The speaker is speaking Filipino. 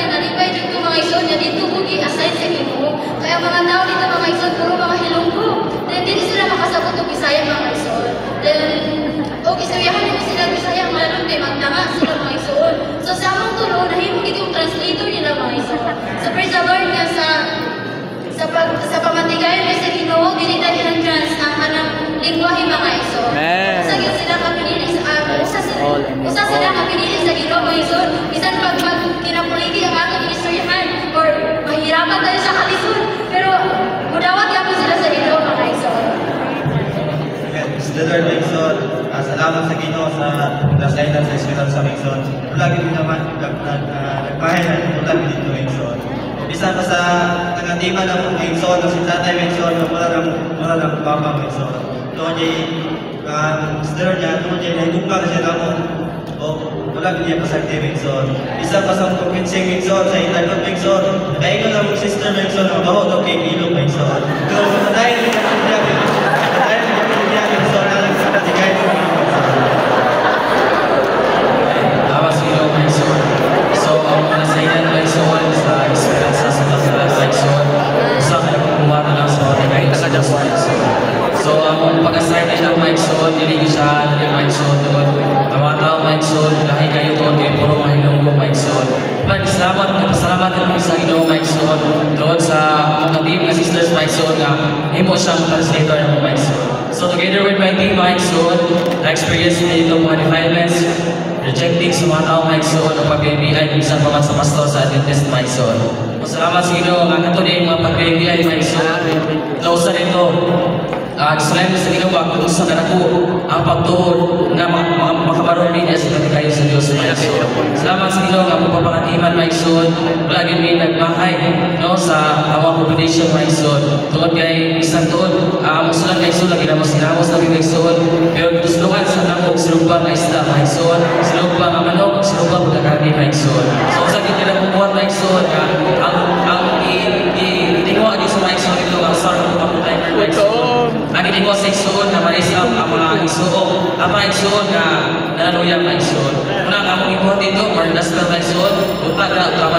niya nalipay dito mga ison niya dito bugi aside sa Ginoo. Kaya mga tao dito mga ison puro mga Hilonggo. Then dili sila makasabot og Bisaya mga ison. Then og istoryahan nimo sila Bisaya malon kay magtanga sila mga ison. So sa among tulo nahimo gid yung translator nila mga ison. So praise the Lord nga sa pamatigayon sa Ginoo dili ta ilang trans ang kanang lingwahe mga ison. Sa gyud sila kapinili usa sila kapinili sa Ginoo mga ison. Bisan pag kinapuligi ang atong istoryahan or mahirapan tayo sa kalisod pero mudawat gyapon sila sa Ginoo mga ison. The Lord Mingson, salamat sa Ginoo sa nasainan sa Israel sa Mingson. Lagi din naman nagbahay na ulan dito Mingson. Bisa pa sa tagatima ng Mingson, si Tatay Mingson, wala lang Papa Mingson. Doon sister niya, doon niya nahigugma na siya namon. O wala din niya pasagti Mingson. Bisa pa sa kupinsing Mingson, sa Itagot Mingson. Nakaingon lang mong sister Mingson, ang baho daw kay Ilog Mingson. Pero dahil niya So, ang pag-assign nila Mike Son, niligi siya, yung Mike Son doon. Mga tao Mike Son, dahil kayo doon, kayo puro mga Ilonggo Mike Son. Pasalamat naman sa Ilonggo Mike Son doon sa mga team na sisters Mike Son na himo siyang translator ng Mike Son. So, together with my team Mike Son, na-experience nila itong mga defilements, rejecting sa mga tao Mike Son, o pag-BBI, minsan pa man sa pastor sa Adventist Mike Son. Salamat sa Ginoo nga nato din mga pag-BBI Mike Son. Lausa nito. Selain sa ginawa, kung sa kanako ang pagtuhod na makabaron niya sa kayo sa Diyos Mike Son. Salamat sa Ginoo nga magpapakatiman Mike Son. Lagi may nagbahay no sa awang population Mike Son. Tungod kay isang tuod, musulan kay Son lagi na mas sinamos na Mike Son. Pero gustuhan sa namog silubang na isda Mike Son, silubang ang manok, silubang pagkakati Mike Son. So sa nila kumuha Mike Son, ang itingawa din sa Mike Son ito ang sarang pagpapatay Mike Son. Ang itingawa sa Igsoon na marisam ang mga Igsoon, ang mga Igsoon na nananuyang Igsoon. Muna ang among ibuhat dito, Mardas na Igsoon, utag na utaman